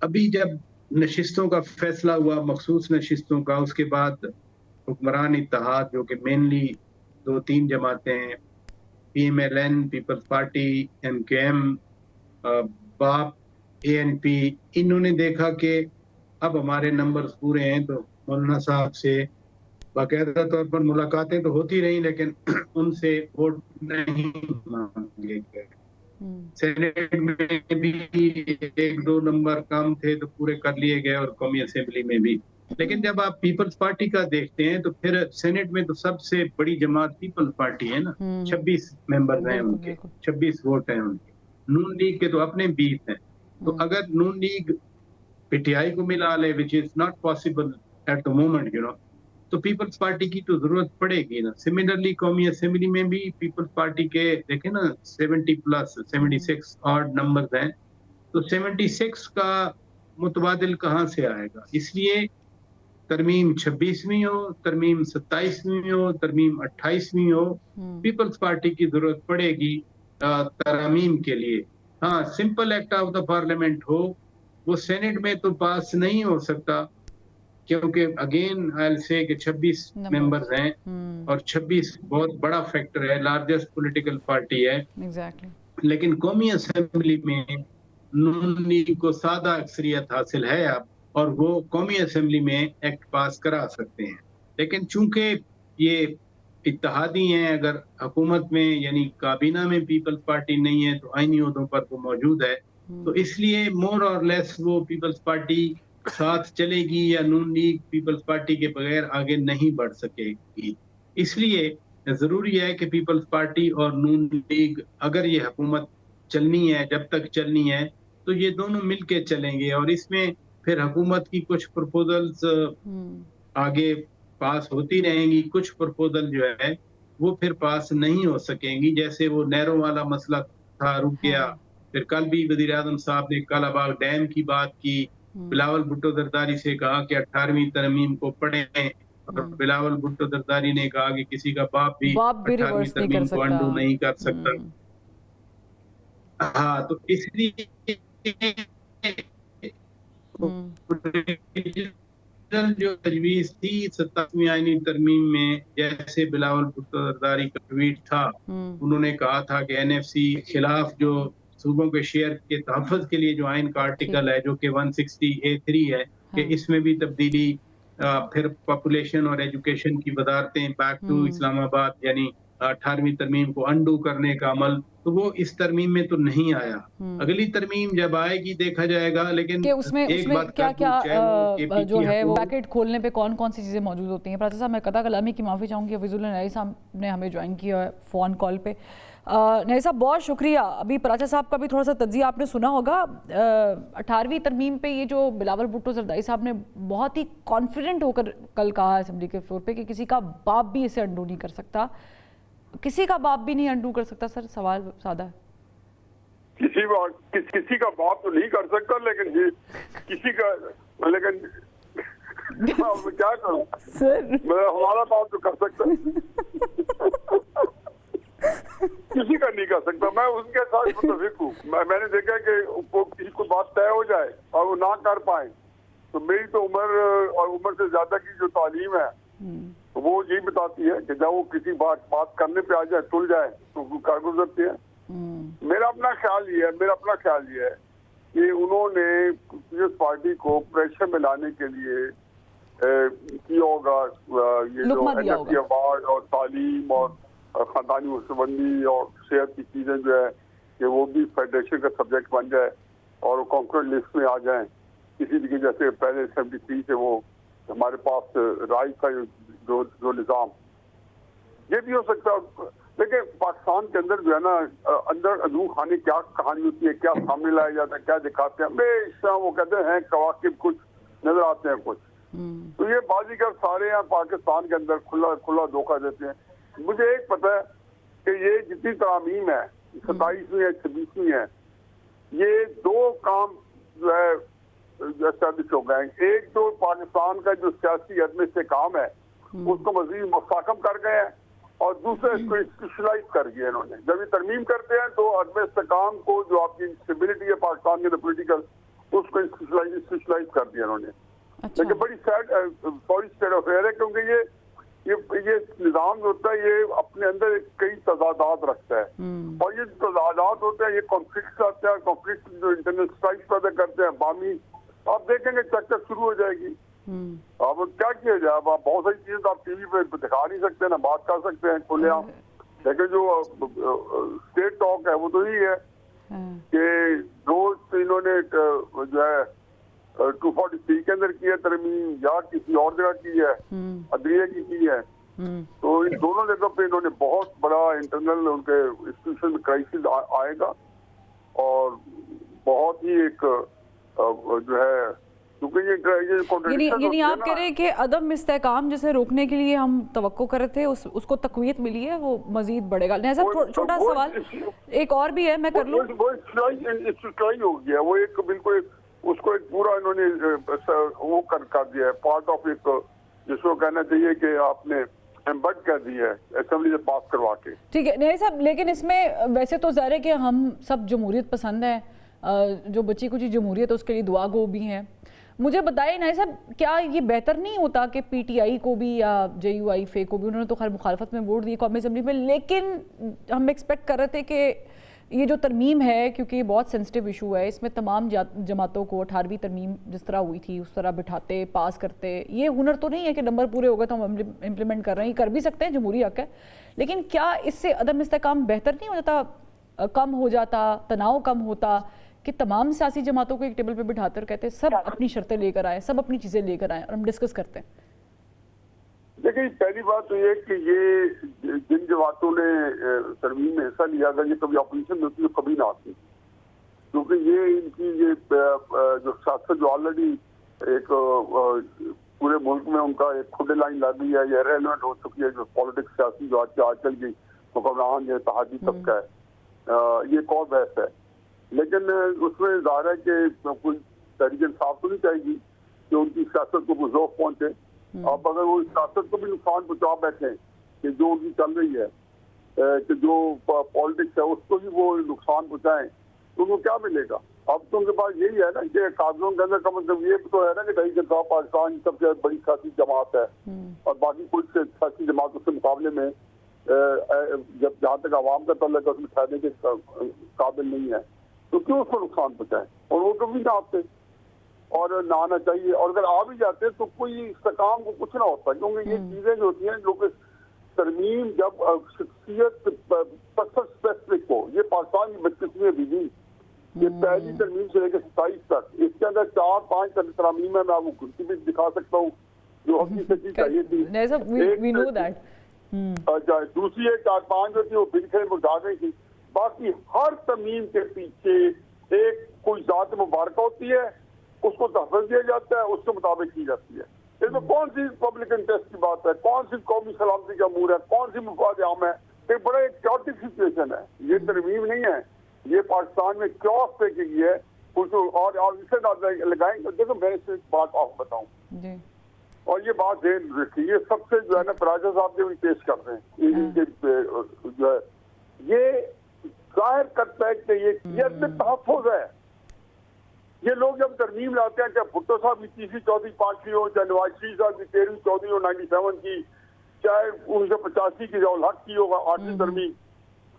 अभी जब नशिस्तों का फैसला हुआ, मखसूस नशिस्तों का, उसके बाद हुक्मरान इत्तेहाद जो कि मेनली 2-3 जमातें हैं, PMLN, पीपल्स पार्टी, MKM, बाप, ANP, इन्होंने देखा कि अब हमारे नंबर्स पूरे हैं, तो मौलाना साहब से बाकायदा तौर पर मुलाकातें तो होती रही, लेकिन उनसे वोट नहीं मांगे गए। सेनेट में भी 1-2 नंबर कम थे तो पूरे कर लिए गए, और कौमी असेंबली में भी। लेकिन जब आप पीपल्स पार्टी का देखते हैं तो फिर सेनेट में तो सबसे बड़ी जमात पीपल्स पार्टी है ना, 26 मेंबर्स हैं उनके, 26 वोट हैं उनके। नून लीग के तो अपने 20 हैं। तो अगर नून लीग PTI को मिला ले, which is not possible at the moment, तो पीपल्स पार्टी की तो जरूरत पड़ेगी ना। सिमिलरली कौमी असेंबली में भी पीपल्स पार्टी के देखें ना 76 ऑड नंबर्स हैं, तो 76 का मुतबादिल कहाँ से आएगा? इसलिए तरमीम 26वीं हो, तरमीम 27वीं हो, तरमीम 28वीं हो, पीपल्स पार्टी की जरूरत पड़ेगी तरमीम के लिए। हाँ, simple act of the parliament हो वो सेनेट में तो पास नहीं हो सकता, क्योंकि अगेन आई विल से कि 26 मेंबर्स हैं और 26 बहुत बड़ा फैक्टर है, लार्जेस्ट पॉलिटिकल पार्टी है। एग्जैक्टली। लेकिन कौमी असेंबली में नून लीग को सादा अक्सरियत हासिल है अब, और वो कौमी असेंबली में एक्ट पास करा सकते हैं। लेकिन चूंकि ये इत्तेहादी हैं, अगर हुकूमत में यानी काबीना में पीपल्स पार्टी नहीं है तो आईनी ओहदों पर वो मौजूद है, तो इसलिए मोर और लेस वो पीपल्स पार्टी साथ चलेगी या नून लीग पीपल्स पार्टी के बगैर आगे नहीं बढ़ सकेगी। इसलिए जरूरी है कि पीपल्स पार्टी और नून लीग, अगर ये हुकूमत चलनी है, जब तक चलनी है, तो ये दोनों मिलके चलेंगे, और इसमें फिर हुकूमत की कुछ प्रपोजल्स आगे पास होती रहेंगी, कुछ प्रपोजल जो है वो फिर पास नहीं हो सकेंगी। जैसे वो नहरों वाला मसला था, रुक गया। फिर कल भी वजीर आजम साहब ने कालाबाग डैम की बात की, बिलावल भुट्टो जरदारी से कहा कि 18वीं तरमीम को पढ़ें, और बिलावल भुट्टो जरदारी ने कहा कि किसी का बाप भी 18वीं तरमीम को अंडू नहीं कर सकता। हाँ, तो इसलिए जो तजवीज थी 27वीं आईनी तरमीम में, जैसे बिलावल भुट्टो जरदारी का ट्वीट था, उन्होंने कहा था कि एनएफसी खिलाफ जो सूबों के शेयर के तहफ़्फ़ुज़ के लिए जो आइन का आर्टिकल है, जो कि 160A3 है, कि इसमें भी तब्दीली, फिर पॉपुलेशन और एजुकेशन की वजारतें, बैक टू इस्लामाबाद, यानी 18वीं तरमीम को अंडू करने का अमल, तो वो इस तरमीम में तो नहीं आया। अगली तरमीम जब आएगी देखा जाएगा। लेकिन कि उसमें क्या क्या जो है वो पैकेट खोलने पे कौन कौन सी चीज़ें मौजूद होती हैं। प्राचा साहब, मैं कता कलामी की माफ़ी चाहूँगी, हफीजुल्लाह नई साहब ने हमें ज्वाइन किया है फ़ोन कॉल पे। नई साहब बहुत शुक्रिया। अभी प्राचा साहब का भी थोड़ा सा तज्जिया आपने सुना होगा। 18वीं तरमीम पे ये जो बिलावल भुट्टो जरदारी साहब ने बहुत ही कॉन्फिडेंट होकर कल कहा असेंबली के फ्लोर पे कि किसी का बाप भी इसे अंडू नहीं कर सकता। किसी का बाप भी नहीं अंडू कर सकता। सर, सवाल सादा है। किसी का बाप तो नहीं कर सकता, लेकिन किसी का, लेकिन क्या करूं सर, हमारा बाप तो कर सकता किसी का नहीं कर सकता। मैं उसके साथ मुतफिक हूँ। मैंने देखा कि किसी को बात तय हो जाए और वो ना कर पाए, तो मेरी तो उम्र और उम्र से ज्यादा की जो तालीम है वो यही बताती है कि जब वो किसी बात करने पे आ जाए, तुल जाए, तो कर गुजरती है। मेरा अपना ख्याल ये है कि उन्होंने पीपल्स पार्टी को प्रेशर में लाने के लिए किया होगा ये जो एनएफसी अवार्ड और तालीम और खानदानी हुस्नबंदी और सेहत की चीजें जो है कि वो भी फेडरेशन का सब्जेक्ट बन जाए और वो कॉन्करेंट लिस्ट में आ जाए। किसी भी जैसे पहले 73 से वो हमारे पास राय का जो निज़ाम, ये भी हो सकता है। लेकिन पाकिस्तान के अंदर जो है ना, अंदर अदू खाने क्या कहानी होती है, क्या सामने लाया जाता है, क्या दिखाते हैं, हमेशा वो कहते हैं कवाकिब कुछ नजर आते हैं कुछ। तो ये बाजीगर सारे यहाँ पाकिस्तान के अंदर खुला धोखा देते हैं। मुझे एक पता है कि ये जितनी तरामीम है, 27वीं है, 26वीं है, ये दो काम जो है एस्टैब्लिश हो गए। एक तो पाकिस्तान का जो सियासी अदम इस्तेहकाम है उसको मजीद मुस्तहकम कर गए हैं, और दूसरा इसको इंस्टीट्यूशनलाइज कर दिया इन्होंने। जब ये तरमीम करते हैं तो अदम इस्तेहकाम को, जो आपकी स्टेबिलिटी है पाकिस्तान के पॉलिटिकल, उसको इंस्टीट्यूशनलाइज कर दिया इन्होंने। लेकिन बड़ी सॉरी स्टेट अफेयर है, क्योंकि ये निज़ाम होता है ये अपने अंदर कई तजादात रखता है, और ये तजादात होते हैं, ये कॉन्फ्लिक्ट आते हैं, कॉन्फ्लिक्ट जो इंटरनल स्ट्राइक पैदा करते हैं बामी। आप देखेंगे चक्कर शुरू हो जाएगी। अब क्या किया जाए, अब आप बहुत सारी चीजें तो आप टीवी पे दिखा नहीं सकते, ना बात कर सकते हैं खुले आम। लेकिन जो स्टेट टॉक है वो तो यही है कि रोज इन्होंने जो है 243 के अंदर की है तरमीम, या किसी और जगह की है, अदलिया की है। तो इन दोनों जगह पे इन्होंने बहुत बड़ा इंटरनल उनके इंस्टीट्यूशन क्राइसिस आएगा, और बहुत ही एक जो है, क्योंकि यानी आप कह रहे हैं कि अदम इस्तेहकाम जिसे रोकने के लिए हम तवक्को कर रहे थे उसको तकवीत मिली है, वो मजीद बढ़ेगा। नहज़ा, छोटा सवाल एक और भी है, मैं कर लूं। वो हो गया, वो एक बिल्कुल उसको एक पूरा इन्होंने वो कर दिया है, पार्ट ऑफ एक, जिसको कहना चाहिए कि आपने एम्बेड कर दिया है असेंबली से पास करवा के। ठीक है नहीं साहब, लेकिन इसमें वैसे तो ज़ाहिर है कि हम सब जमहूरियत पसंद हैं, जो बची कुछ जमहूरियत उसके लिए दुआ गो भी हैं। मुझे बताइए नाई साहब, क्या ये बेहतर नहीं होता कि पीटीआई को भी या JUI फे को भी, उन्होंने तो खैर मुखालफत में वोट दिए कौमी असम्बली में, लेकिन हम एक्सपेक्ट कर रहे थे कि ये जो तरमीम है, क्योंकि ये बहुत सेंसिटिव इशू है, इसमें तमाम जमातों को 18वीं तरमीम जिस तरह हुई थी उस तरह बिठाते, पास करते। ये हुनर तो नहीं है कि नंबर पूरे हो गए तो हम इम्प्लीमेंट कर रहे हैं, ये कर भी सकते हैं, जमहूरी हक है, लेकिन क्या इससे अदम इस्तेहकाम बेहतर नहीं हो जाता, कम हो जाता, तनाव कम होता कि तमाम सियासी जमातों को एक टेबल पे बिठाकर कहते सब अपनी शर्तें लेकर आए, सब अपनी चीज़ें लेकर आए और हम डिस्कस करते हैं? देखिए, पहली बात तो ये कि ये जिन जमातों ने तरमीम में हिस्सा लिया, अगर ये कभी ऑपोजिशन में होती तो कभी ना आती, क्योंकि ये इनकी ये जो सियासत जो ऑलरेडी एक पूरे मुल्क में उनका एक खुद लाइन लग गई है, ये रेलेवेंट हो चुकी है, जो पॉलिटिक्स सियासी जो आजकल की हुक्मरान जो इत्तेहादी तबका है, ये एक और बहस है। लेकिन उसमें ज़ाहिर है कि कोई तहरीक इंसाफ तो नहीं चाहेगी कि उनकी सियासत को कोई ज़ौक़ पहुँचे। अब अगर वो सियासत को भी नुकसान पहुँचा बैठे कि जो उनकी चल रही है, कि जो पॉलिटिक्स है उसको भी वो नुकसान पहुँचाएं, तो उनको क्या मिलेगा? अब तो उनके पास यही है ना कि कागजों के अंदर का मतलब ये तो है ना कि तहरीक इंसाफ पाकिस्तान की सबसे बड़ी सियासी जमात है और बाकी कोई सियासी जमातों के मुकाबले में जब जहाँ तक आवाम का तल्लुक है उसमें ठहरने के काबिल नहीं है, तो क्यों उसको नुकसान पहुँचाएं? और वो कभी ना आते और ना आना चाहिए, और अगर आ भी जाते तो कोई इस्तेकाम को कुछ ना होता, क्योंकि ये चीजें जो होती हैं लोग तरमीम जब शख्सियत स्पेसिफिक हो, ये पाकिस्तान की बदकिस्मती बीवी, ये पहली तरमीम से लेकर 27 तक, इसके अंदर 4-5 तरमीम है, मैं आपको भी दिखा सकता हूँ जो हकी सच्ची चाहिए थी। अच्छा, दूसरी 4-5 जो थी वो बिल्कुल बुझा गई थी। बाकी हर तरमीम के पीछे एक कोई जात मुबारक होती है, उसको तहफ़्फ़ुज़ दिया जाता है, उसके मुताबिक की जाती है। इसमें कौन सी पब्लिक इंटरेस्ट की बात है, कौन सी कौमी सलामती का अमूर है, कौन सी मुफाद आम है? एक बड़ा एक क्योटिक सिचुएशन है, ये तरमीम नहीं है, ये पाकिस्तान में क्रॉस पे की है कुछ और इसे लगाएंगे। देखो मैं इसे बात आपको बताऊं, और ये बात रखिए, ये सबसे जो है ना फराजा साहब के भी पेश कर रहे हैं, जो है ये जाहिर करता है कि ये तहफ़्फ़ुज़ है। ये लोग जब तरमीम लाते हैं, चाहे भुट्टो साहब की 3वीं 4वीं 5वीं हो, चाहे नवाज शरीफ साहब की 13वीं 14वीं हो 97 की, चाहे 1985 की ज़ियाउल हक की होगा 8वीं तरमीम,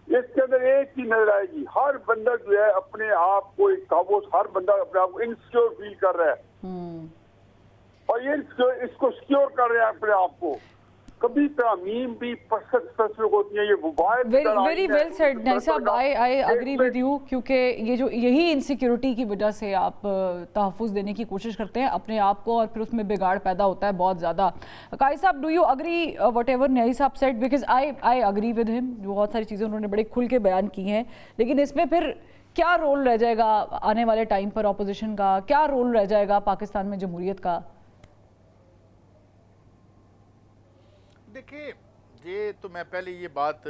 इसके अंदर एक ही नजर आएगी, हर बंदा जो है अपने आप को एक काबू, हर बंदा अपने आप को इनसिक्योर फील कर रहा है और ये इसको सिक्योर कर रहे हैं अपने आप को। कभी तरमीम भी स्पेसिफिक होती है, ये वेरी वेल सेड नाई साहब, आई एग्री विद यू, क्योंकि ये जो यही इनसिक्योरिटी की वजह से आप तहफ़्फ़ुज़ देने की कोशिश करते हैं अपने आप को और फिर उसमें बिगाड़ पैदा होता है बहुत ज़्यादा। काई साहब, do you agree what ever नाई साहब said? Because I agree with him, बहुत सारी चीज़ें उन्होंने बड़े खुल के बयान की हैं, लेकिन इसमें फिर क्या रोल रह जाएगा आने वाले टाइम पर अपोजिशन का, क्या रोल रह जाएगा पाकिस्तान में जमहूरियत का? देखिए, ये तो मैं पहले ये बात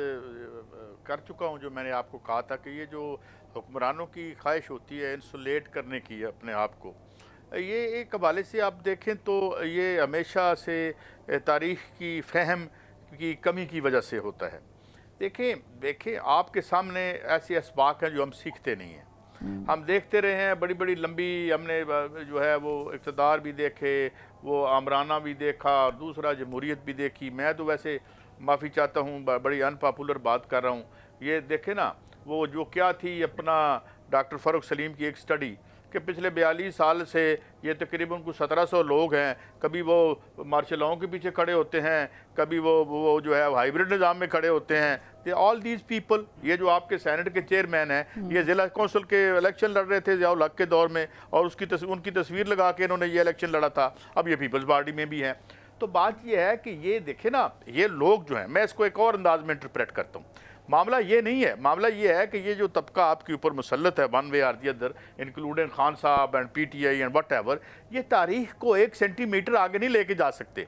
कर चुका हूँ, जो मैंने आपको कहा था कि ये जो हुक्मरानों की ख्वाहिश होती है इंसुलेट करने की अपने आप को, ये एक हवाले से आप देखें तो ये हमेशा से तारीख़ की फ़हम की कमी की वजह से होता है। देखें आपके सामने ऐसे असबाक हैं जो हम सीखते नहीं हैं। हम देखते रहे हैं, बड़ी बड़ी लंबी हमने जो है वो इक़्तिदार भी देखे, वो आमराना भी देखा और दूसरा जमहूरियत भी देखी। मैं तो वैसे माफ़ी चाहता हूँ, बड़ी अनपॉपुलर बात कर रहा हूँ। ये देखे ना, वो जो क्या थी अपना डॉक्टर फ़ारूक सलीम की एक स्टडी कि पिछले 42 साल से ये तकरीबन कुछ 1700 लोग हैं, कभी वो मार्शल लॉ के पीछे खड़े होते हैं, कभी वो जो है हाइब्रिड निज़ाम में खड़े होते हैं। दे ऑल दीज पीपल, ये जो आपके सेनेट के चेयरमैन हैं, ये ज़िला कौंसिल के इलेक्शन लड़ रहे थे ज़ियाउल हक के दौर में और उनकी तस्वीर लगा के इन्होंने ये इलेक्शन लड़ा था, अब ये पीपल्स पार्टी में भी हैं। तो बात ये है कि ये देखे ना, ये लोग जो हैं, मैं इसको एक और अंदाज में इंटरप्रेट करता हूँ। मामला ये नहीं है, मामला ये है कि ये जो तबका आपके ऊपर मुसल्लत है one way or the other, including Khan Sahab and PTI and whatever, ये तारीख को 1 सेंटीमीटर आगे नहीं लेके जा सकते।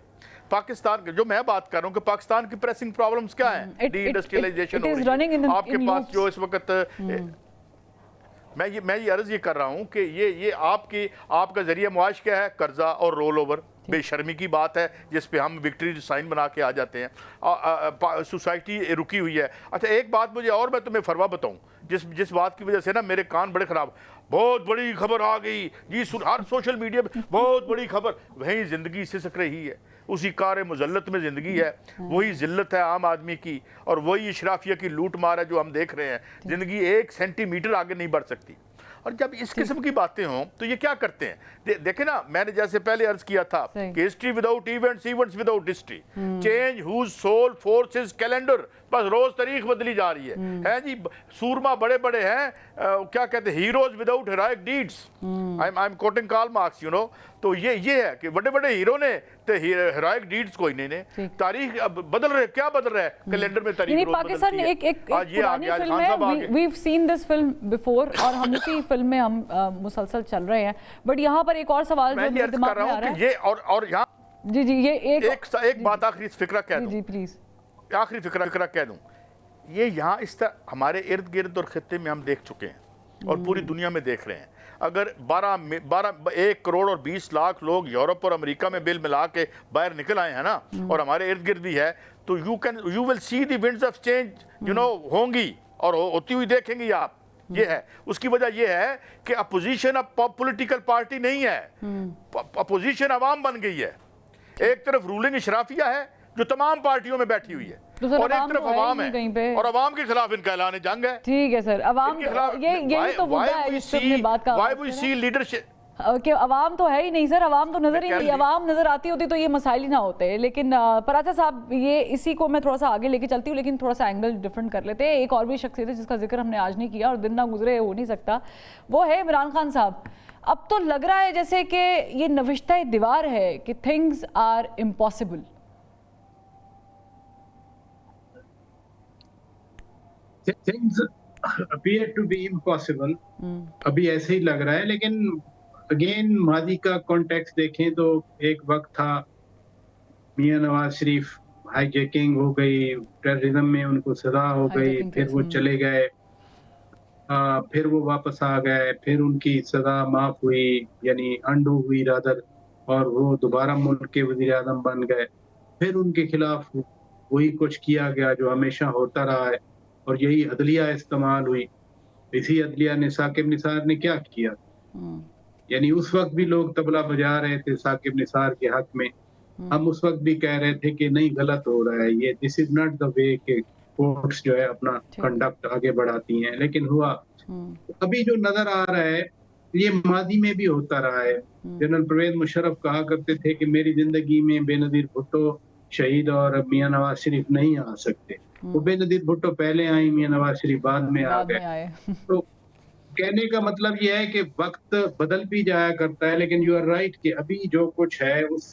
पाकिस्तान के जो मैं बात कर रहा हूँ कि पाकिस्तान की प्रेसिंग प्रॉब्लम्स क्या हैं, डी इंडस्ट्रियलाइजेशन हो रही है आपके पास जो इस वक्त। मैं ये अर्ज़ ये कर रहा हूँ कि ये आपका जरिया मुआश क्या है, कर्जा और रोल ओवर। بے شرمی کی بات ہے جس پہ ہم وکٹری سائن بنا کے آ جاتے ہیں. سوسائٹی رکی ہوئی ہے. اچھا ایک بات مجھے اور میں تمہیں فروا بتاؤں جس بات کی وجہ سے نا میرے کان بڑے خراب. بہت بڑی خبر آ گئی جی, ہر سوشل میڈیا پہ بہت بڑی خبر. وہیں زندگی سسک رہی ہے, اسی کار مذلت میں زندگی ہے, وہی ذلت ہے عام آدمی کی, اور وہی اشرافیہ کی لوٹ مار ہے جو ہم دیکھ رہے ہیں. زندگی 1 سینٹی میٹر آگے نہیں بڑھ سکتی. اور جب اس قسم کی باتیں ہوں تو یہ کیا کرتے ہیں؟ دیکھیں نا, میں نے جیسے پہلے عرض کیا تھا کہ history without events, events without history, change whose civil forces calendar. بس روز تاریخ بدلی جا رہی ہے جی. سورما بڑے بڑے ہیں, کیا کہتے ہیں, heroes without heroic deeds. I am quoting Karl Marx, تو یہ ہے کہ بڑے بڑے ہیرو نے تو ہیروئک ڈیڈز کوئی نہیں نے. تاریخ اب بدل رہے, کیا بدل رہا ہے کیلنڈر میں تاریخ روز پاکستان ایک پرانی فلم ہے, we have seen this film before, اور ہم اسی فلم میں ہم مسلسل چل رہے ہیں. بٹ یہاں پر ایک اور سوال جو میرے دماغ میں آ رہا ہے, یہ اور یہاں جی یہ ایک بات آخری فکرہ کہہ دوں, جی پلیز آخری فکرہ کہہ دوں. یہ یہاں اس طرح ہمارے ارد گرد اور خطے میں ہم دیکھ چکے ہیں اور پوری دنیا میں دیکھ رہے ہیں. اگر 1 کروڑ اور 20 لاکھ لوگ یورپ اور امریکہ میں بل ملا کے باہر نکل آئے ہیں نا, اور ہمارے ارد گرد بھی ہے, تو you will see the winds of change ہوں گی اور ہوتی ہوئی دیکھیں گی آپ. یہ ہے اس کی وجہ, یہ ہے کہ اپوزیشن اب پولیٹیکل پارٹی نہیں ہے, اپوزیشن عوام بن گئی ہے. ایک طرف رولنگ اشرافیہ ہے جو تمام پارٹیوں میں بیٹھی ہوئی ہے, اور ایک طرف عوام ہے, اور عوام کے خلاف ان کا اعلان جنگ ہے. ٹھیک ہے سر, عوام یہی تو مدعا ہے اس پہ بات کا, why we see leadership کہ عوام تو ہے ہی نہیں سر, عوام تو نظر ہی نہیں. عوام نظر آتی ہوتی تو یہ مسائل ہی نہ ہوتے. لیکن پراچا صاحب, یہ اسی کو میں تھوڑا سا آگے لے کے چلتی ہوں, لیکن تھوڑا سا اینگل ڈیفرنٹ کر لیتے ہیں. ایک اور بھی شخصیت ہے جس کا ذکر ہم نے آج نہیں کیا اور دن نہ گزرے ہو نہیں سکتا, وہ ہے عمران خان صاحب. اب تو لگ رہا ہے جیسے کہ یہ نوشتہ دیوار ہے کہ things are impossible. things appear to be impossible. ابھی ایسے ہی لگ رہا ہے, لیکن اگین ماضی کا کانٹیکسٹ دیکھیں تو ایک وقت تھا میاں نواز شریف ہائی جیکنگ ہو گئی, ٹیررزم میں ان کو سزا ہو گئی, پھر وہ چلے گئے, پھر وہ واپس آ گئے, پھر ان کی سزا معاف ہوئی, یعنی انڈو ہوئی رادر, اور وہ دوبارہ ملک کے وزیر اعظم بن گئے. پھر ان کے خلاف وہی کچھ کیا گیا جو ہمیشہ ہوتا رہا ہے, اور یہی عدلیہ استعمال ہوئی. اسی عدلیہ نے ثاقب نثار نے کیا کیا, یعنی اس وقت بھی لوگ طبلہ بجا رہے تھے ثاقب نثار کے حق میں. ہم اس وقت بھی کہہ رہے تھے کہ نہیں, غلط ہو رہا ہے یہ, دس از ناٹ دا وے کہ کورٹس جو ہے اپنا کنڈکٹ آگے بڑھاتی ہیں. لیکن ہوا ابھی جو نظر آ رہا ہے یہ ماضی میں بھی ہوتا رہا ہے. جنرل پرویز مشرف کہا کرتے تھے کہ میری زندگی میں بے نظیر بھٹو شہید اور میاں نواز شریف نہیں آ سکتے. وہ بے نظیر بھٹو پہلے آئی, میاں نواز شریف بعد میں آ گئے. تو کہنے کا مطلب یہ ہے کہ وقت بدل بھی جایا کرتا ہے, لیکن یو آر رائٹ کہ ابھی جو کچھ ہے اس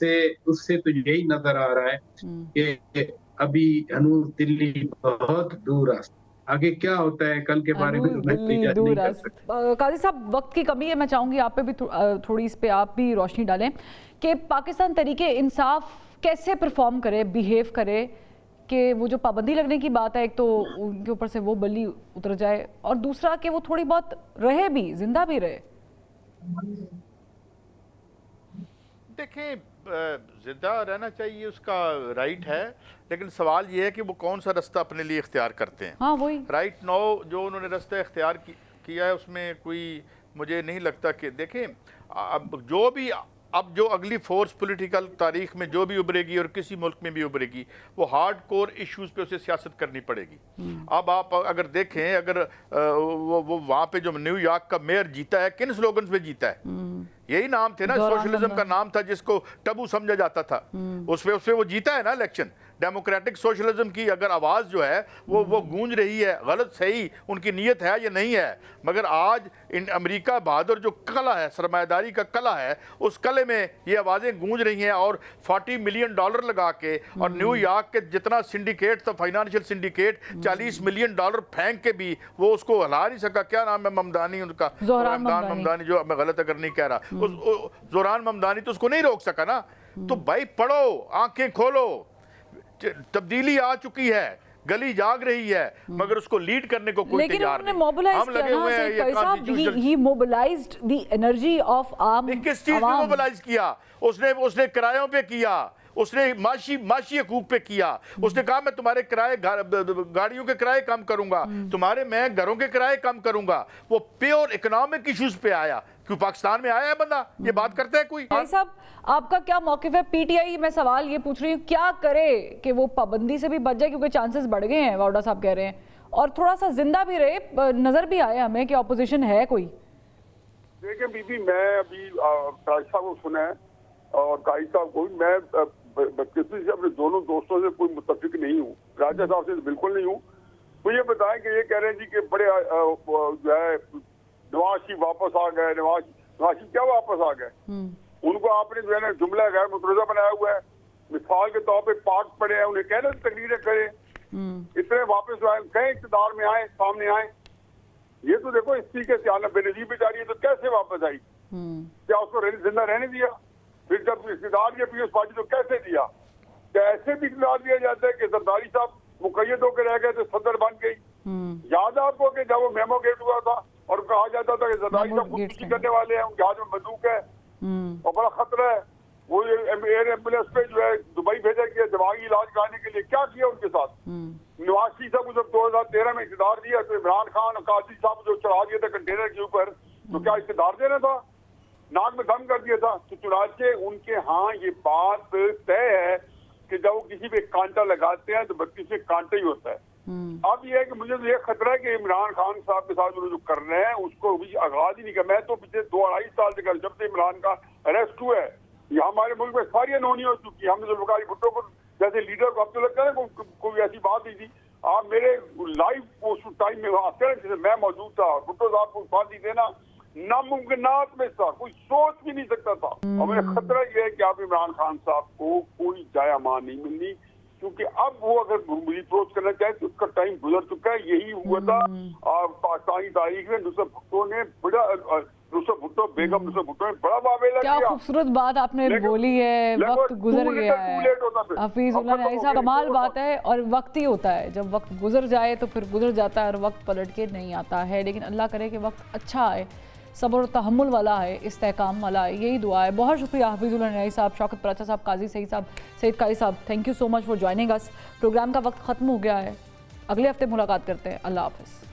سے تو یہی نظر آ رہا ہے کہ ابھی ہنوز دلی بہت دور ہے. آگے کیا ہوتا ہے کل کے بارے میں نہیں کر سکتے. قاضی صاحب وقت کی کمی ہے, میں چاہوں گی آپ پہ بھی تھوڑی اس پہ آپ بھی روشنی ڈالیں کہ پاکستان تحریک انصاف کیسے پرفارم کرے, بیہیو کرے, کہ وہ جو پابندی لگنے کی بات ہے, ایک تو ان کے اوپر سے وہ بلی اتر جائے, اور دوسرا کہ وہ تھوڑی بہت رہے بھی, زندہ بھی رہے. دیکھیں زندہ رہنا چاہیے, اس کا رائٹ ہے, لیکن سوال یہ ہے کہ وہ کون سا رستہ اپنے لیے اختیار کرتے ہیں. ہاں وہی رائٹ نو جو انہوں نے رستہ اختیار کیا ہے اس میں کوئی مجھے نہیں لگتا کہ, دیکھیں اب جو اگلی فورس پولیٹیکل تاریخ میں جو بھی ابھرے گی اور کسی ملک میں بھی ابھرے گی, وہ ہارڈ کور ایشوز پہ اسے سیاست کرنی پڑے گی. اب آپ اگر دیکھیں, اگر وہ وہاں پہ جو نیو یارک کا میئر جیتا ہے, کن سلوگنز پہ جیتا ہے؟ یہی نام تھے نا, سوشلزم کا نام تھا جس کو ٹبو سمجھا جاتا تھا, اس پہ وہ جیتا ہے نا الیکشن. ڈیموکریٹک سوشلزم کی اگر آواز جو ہے وہ گونج رہی ہے, غلط صحیح ان کی نیت ہے یا نہیں ہے, مگر آج امریکہ بہادر جو قلعہ ہے, سرمایہ داری کا قلعہ ہے, اس قلعے میں یہ آوازیں گونج رہی ہیں, اور $40 ملین لگا کے, اور نیو یارک کے جتنا سنڈیکیٹ تھا, فائنانشل سنڈیکیٹ, $40 ملین پھینک کے بھی وہ اس کو ہلا نہیں سکا. کیا نام ہے ممدانی ان کا, زہران ممدانی, جو میں غلط اگر نہیں کہہ رہا, زہران ممدانی, تو اس کو نہیں روک سکا نا. تو بھائی پڑھو, آنکھیں کھولو, تبدیلی آ چکی ہے. गली जाग रही है मगर उसको लीड करने को कोई लेकिन तैयार उन्होंने नहीं। मोबिलाइज हम किया लगे ना हुए हैं सईद ये काई साहब, constitutional- he mobilized the energy of आम किस चीज में मोबिलाइज किया? उसने किरायों पे किया, उसने माशी हकूक पे किया। उसने कहा मैं तुम्हारे किराए गाड़ियों के किराए कम करूंगा, मैं घरों के किराए कम करूंगा। वो प्योर इकोनॉमिक इश्यूज पे आया। क्यों पाकिस्तान में आया है बंदा? ये बात करता है कोई? भाई साहब आपका क्या मौकिफ है? पीटीआई, मैं सवाल ये पूछ रही हूँ, क्या करे कि वो पाबंदी से भी बच जाए, क्योंकि चांसेस बढ़ गए हैं, वाउडा साहब कह रहे हैं, और थोड़ा सा जिंदा भी रहे, नजर भी आए हमें कि ऑपोजिशन है कोई। देखिए बीबी, मैं अभी काई साहब को सुना है और काई साहब को, मैं किसी से अपने दोनों दोस्तों से कोई मुत्तफिक नहीं हूँ, राजा साहब से बिल्कुल नहीं हूँ। तो ये बताएं कि ये कह रहे हैं जी कि बड़े जो है नवाज शरीफ वापस आ गए, नवाज शरीफ क्या वापस आ गए? उनको आपने जो है ना जुमला गैर मुतरज़ा बनाया हुआ है। मिसाल के तौर पे पाक पड़े हैं, उन्हें कहना तकरीरें करें, इतने वापस आए, कहीं इक़्तिदार में आए, सामने आए। ये तो देखो इस तरीके से आना बेनजीर बेचारी है, तो कैसे वापस आई? क्या उसको जिंदा रहने दिया? फिर जब इक़्तिदार के पीएस पार्टी तो कैसे दिया? क्या ऐसे भी इक़्तिदार दिया जाता है कि जरदारी साहब मुक़य्यद होकर रह गए तो सदर बन गई? याद आपको कि जब वो मेमो गेट हुआ था और कहा जाता था कि जरदारी साहब खुदकुशी करने वाले हैं, उनके हाथ में बंदूक है और बड़ा खतरा है। वो एयर एम्बुलेंस पे जो है दुबई भेजा गया दिमागी इलाज कराने के लिए। क्या किया उनके साथ? नवाज शरीफ साहब को जब 2013 में इक़्तिदार दिया तो इमरान खान और काजी साहब जो चढ़ा दिया था कंटेनर के ऊपर, तो क्या इक़्तिदार देना था? नाक में दम कर दिया था। तो चुनाचे उनके हाँ ये बात तय है कि जब वो किसी पे कांटा लगाते हैं तो बत्ती से कांटा ही होता है। अब ये है कि मुझे तो ये खतरा है कि इमरान खान साहब के साथ जो कर रहे हैं उसको भी आगाज ही नहीं किया। मैं तो पिछले 2-2.5 साल से जब से इमरान का अरेस्ट हुआ है, ये हमारे मुल्क में सारी अनहोनी हो चुकी है। हमने जुल्फ़िकार भुट्टो को जैसे लीडर को, अब तो लगता है कोई ऐसी बात नहीं थी। आप मेरे लाइव उस टाइम में आते हैं जैसे मैं मौजूद था, भुट्टो साहब को फांसी देना नामुमकिनात में था, कोई सोच भी नहीं सकता था। और मेरा खतरा ये है कि आप इमरान खान साहब को कोई जाया मान नहीं मिलनी, क्योंकि अब वो अगर रिप्रोच करना चाहे तो उसका टाइम गुजर चुका है। यही हुआ था पाकिस्तानी तारीख में नुसरत भुट्टो ने बेगम नुसरत भुट्टो ने बड़ा वावेला किया। क्या खूबसूरत बात आपने बोली है। वक्त गुजर गया है हफीजुल्लाह न्याई साहब, कमाल बात है। और वक्त ही होता है, जब वक्त गुजर जाए तो फिर गुजर जाता है और वक्त पलट के नहीं आता है। लेकिन अल्लाह करे कि वक्त अच्छा आए, सब्र और तहम्मुल वाला है, इस्तेकाम वाला है, यही दुआ है। बहुत शुक्रिया हफीजुल्लाह न्याई साहब, शौकत पराचा साहब, काजी सईद साहब, सईद काई साहब, thank you so much for joining us. Programme का वक्त ख़त्म हो गया है, अगले हफ्ते मुलाकात करते हैं। अल्लाह हाफ़िज़।